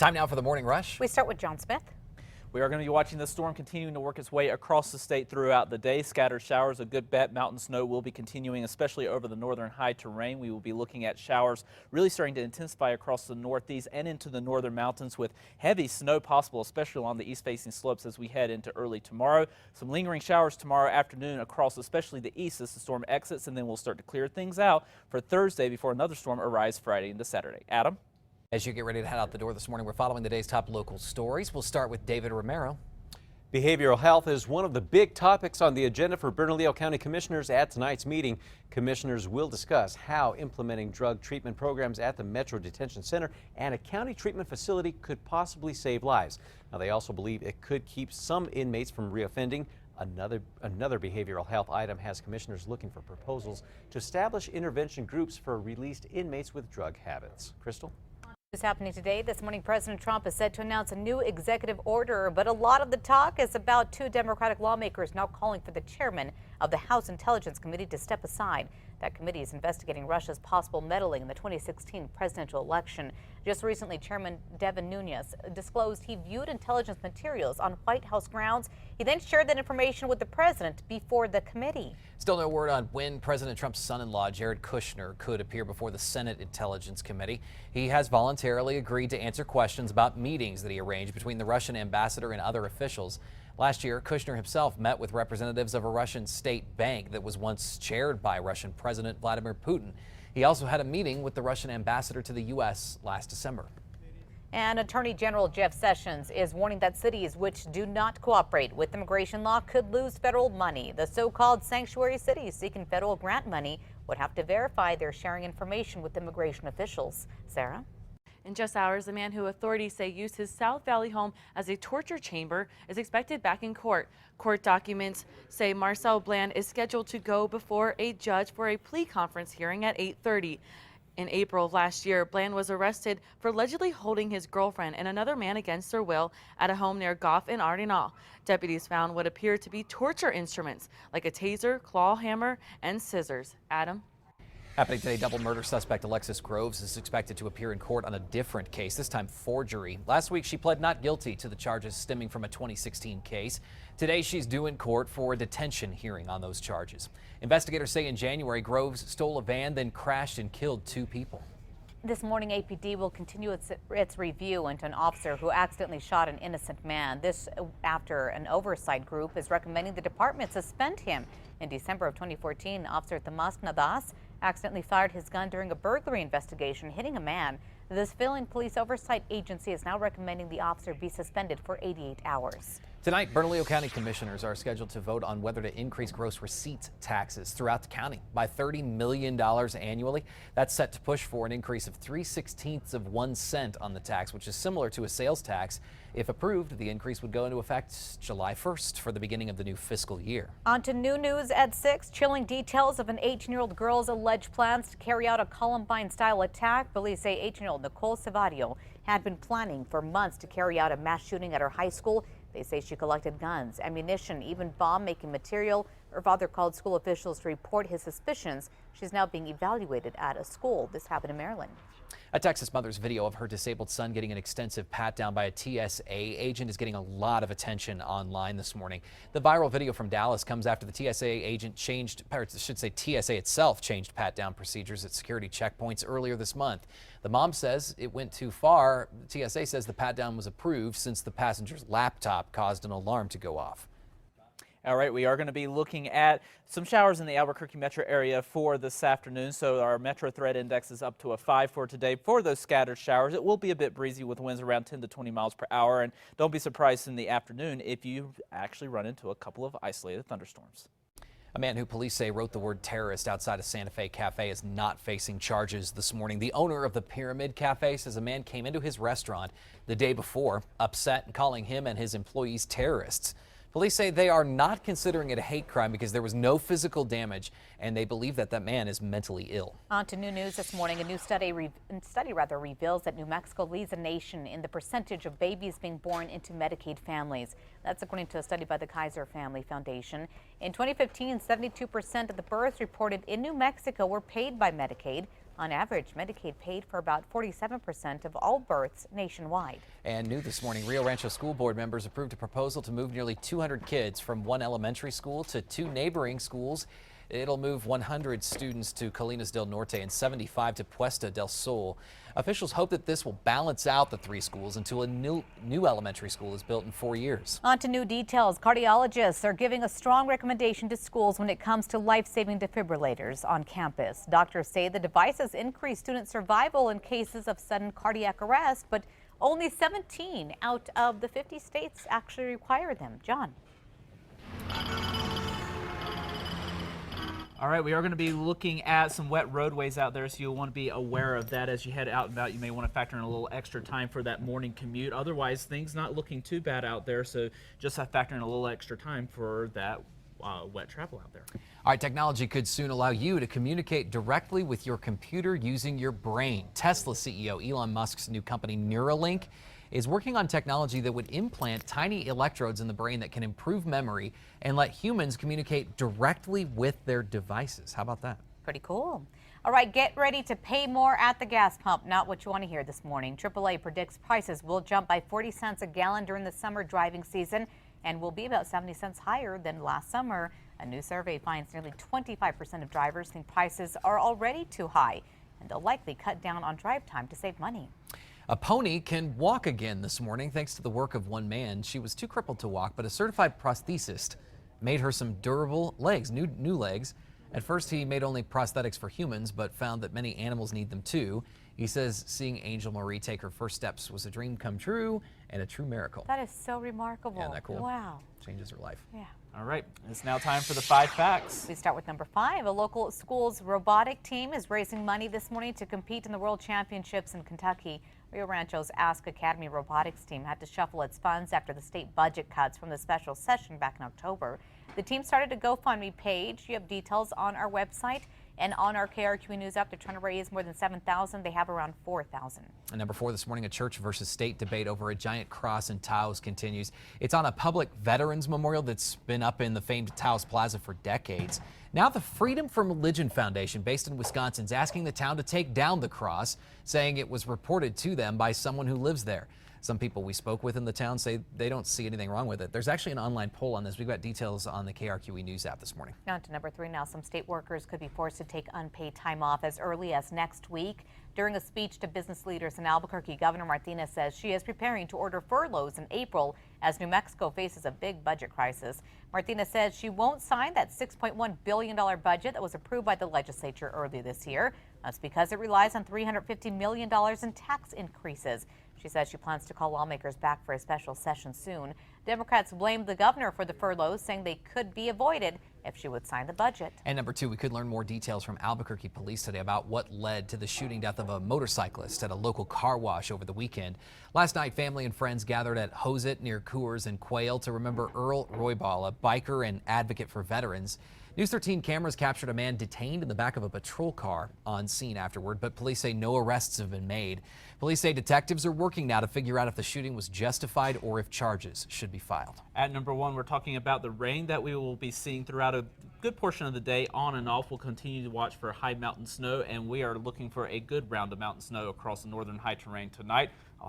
Time now for the morning rush. We start with John Smith. We are going to be watching the storm continuing to work its way across the state throughout the day. Scattered showers, a good bet. Mountain snow will be continuing, especially over the northern high terrain. We will be looking at showers really starting to intensify across the northeast and into the northern mountains, with heavy snow possible, especially along the east-facing slopes as we head into early tomorrow. Some lingering showers tomorrow afternoon across especially the east as the storm exits, and then we'll start to clear things out for Thursday before another storm arrives Friday into Saturday. Adam? As you get ready to head out the door this morning, we're following the day's top local stories. We'll start with David Romero. Behavioral health is one of the big topics on the agenda for Bernalillo County Commissioners at tonight's meeting. Commissioners will discuss how implementing drug treatment programs at the Metro Detention Center and a county treatment facility could possibly save lives. Now, they also believe it could keep some inmates from reoffending. Another behavioral health item has commissioners looking for proposals to establish intervention groups for released inmates with drug habits. Crystal? What's happening today? This morning, President Trump is set to announce a new executive order, but a lot of the talk is about two Democratic lawmakers now calling for the chairman of the House Intelligence Committee to step aside. That committee is investigating Russia's possible meddling in the 2016 presidential election. Just recently, Chairman Devin Nunes disclosed he viewed intelligence materials on White House grounds. He then shared that information with the president before the committee. Still no word on when President Trump's son-in-law, Jared Kushner, could appear before the Senate Intelligence Committee. He has voluntarily agreed to answer questions about meetings that he arranged between the Russian ambassador and other officials. Last year, Kushner himself met with representatives of a Russian state bank that was once chaired by Russian President Vladimir Putin. He also had a meeting with the Russian ambassador to the U.S. last December. And Attorney General Jeff Sessions is warning that cities which do not cooperate with immigration law could lose federal money. The so-called sanctuary cities seeking federal grant money would have to verify they're sharing information with immigration officials. Sarah? In just hours, the man who authorities say used his South Valley home as a torture chamber is expected back in court. Court documents say Marcel Bland is scheduled to go before a judge for a plea conference hearing at 8:30. In April of last year, Bland was arrested for allegedly holding his girlfriend and another man against their will at a home near Goff and Ardinal. Deputies found what appeared to be torture instruments like a taser, claw hammer, and scissors. Adam? Happening today, double murder suspect Alexis Groves is expected to appear in court on a different case, this time forgery. Last week, she pled not guilty to the charges stemming from a 2016 case. Today, she's due in court for a detention hearing on those charges. Investigators say in January, Groves stole a van, then crashed and killed two people. This morning, APD will continue its review into an officer who accidentally shot an innocent man. This after an oversight group is recommending the department suspend him. In December of 2014, Officer Tomas Nadas accidentally fired his gun during a burglary investigation, hitting a man. The civilian police oversight agency is now recommending the officer be suspended for 88 hours. Tonight, Bernalillo County Commissioners are scheduled to vote on whether to increase gross receipts taxes throughout the county by $30 million annually. That's set to push for an increase of 3/16 of 1 cent on the tax, which is similar to a sales tax. If approved, the increase would go into effect July 1st for the beginning of the new fiscal year. On to new news at 6. Chilling details of an 18-year-old girl's alleged plans to carry out a Columbine-style attack. Police say 18-year-old Nicole Savadio had been planning for months to carry out a mass shooting at her high school. They say she collected guns, ammunition, even bomb-making material. Her father called school officials to report his suspicions. She's now being evaluated at a school. This happened in Maryland. A Texas mother's video of her disabled son getting an extensive pat-down by a TSA agent is getting a lot of attention online this morning. The viral video from Dallas comes after the TSA agent changed, or I should say TSA itself changed pat-down procedures at security checkpoints earlier this month. The mom says it went too far. The TSA says the pat-down was approved since the passenger's laptop caused an alarm to go off. All right, we are going to be looking at some showers in the Albuquerque metro area for this afternoon. So our metro threat index is up to a 5 for today for those scattered showers. It will be a bit breezy with winds around 10 to 20 miles per hour. And don't be surprised in the afternoon if you actually run into a couple of isolated thunderstorms. A man who police say wrote the word terrorist outside a Santa Fe cafe is not facing charges this morning. The owner of the Pyramid Cafe says a man came into his restaurant the day before, upset and calling him and his employees terrorists. Police say they are not considering it a hate crime because there was no physical damage, and they believe that that man is mentally ill. On to new news this morning. A new study reveals that New Mexico leads the nation in the percentage of babies being born into Medicaid families. That's according to a study by the Kaiser Family Foundation. In 2015, 72% of the births reported in New Mexico were paid by Medicaid. On average, Medicaid paid for about 47% of all births nationwide. And new this morning, Rio Rancho School Board members approved a proposal to move nearly 200 kids from one elementary school to two neighboring schools. It'll move 100 students to Colinas del Norte and 75 to Puesta del Sol. Officials hope that this will balance out the three schools until a new elementary school is built in 4 years. On to new details. Cardiologists are giving a strong recommendation to schools when it comes to life-saving defibrillators on campus. Doctors say the devices increase student survival in cases of sudden cardiac arrest, but only 17 out of the 50 states actually require them. John. All right, we are going to be looking at some wet roadways out there, so you'll want to be aware of that as you head out and about. You may want to factor in a little extra time for that morning commute. Otherwise, things not looking too bad out there, so just have to factor in a little extra time for that wet travel out there. All right, technology could soon allow you to communicate directly with your computer using your brain. Tesla CEO Elon Musk's new company Neuralink is working on technology that would implant tiny electrodes in the brain that can improve memory and let humans communicate directly with their devices. How about that? Pretty cool. All right, get ready to pay more at the gas pump. Not what you want to hear this morning. AAA predicts prices will jump by 40 cents a gallon during the summer driving season and will be about 70 cents higher than last summer. A new survey finds nearly 25% of drivers think prices are already too high, and they'll likely cut down on drive time to save money. A pony can walk again this morning thanks to the work of one man. She was too crippled to walk, but a certified prosthesist made her some durable legs, new legs. At first, he made only prosthetics for humans, but found that many animals need them too. He says seeing Angel Marie take her first steps was a dream come true and a true miracle. That is so remarkable. Yeah, isn't that cool? Wow. Changes her life. Yeah. All right, it's now time for the 5 facts. We start with number 5. A local school's robotic team is raising money this morning to compete in the World Championships in Kentucky. Rio Rancho's Ask Academy robotics team had to shuffle its funds after the state budget cuts from the special session back in October. The team started a GoFundMe page. You have details on our website and on our KRQE News app. They're trying to raise more than $7,000. They have around $4,000. And number 4 this morning, a church versus state debate over a giant cross in Taos continues. It's on a public veterans memorial that's been up in the famed Taos Plaza for decades. Now the Freedom from Religion Foundation, based in Wisconsin, is asking the town to take down the cross, saying it was reported to them by someone who lives there. Some people we spoke with in the town say they don't see anything wrong with it. There's actually an online poll on this. We've got details on the KRQE News app this morning. On to number 3 now. Some state workers could be forced to take unpaid time off as early as next week. During a speech to business leaders in Albuquerque, Governor Martinez says she is preparing to order furloughs in April as New Mexico faces a big budget crisis. Martinez says she won't sign that $6.1 billion budget that was approved by the legislature early this year. That's because it relies on $350 million in tax increases. She says she plans to call lawmakers back for a special session soon. Democrats blamed the governor for the furloughs, saying they could be avoided if she would sign the budget. And number 2, we could learn more details from Albuquerque police today about what led to the shooting death of a motorcyclist at a local car wash over the weekend. Last night, family and friends gathered at Hosett near Coors and Quail to remember Earl Roybal, a biker and advocate for veterans. News 13 cameras captured a man detained in the back of a patrol car on scene afterward, but police say no arrests have been made. Police say detectives are working now to figure out if the shooting was justified or if charges should be filed. At number 1, we're talking about the rain that we will be seeing throughout a good portion of the day on and off. We'll continue to watch for high mountain snow, and we are looking for a good round of mountain snow across the northern high terrain tonight.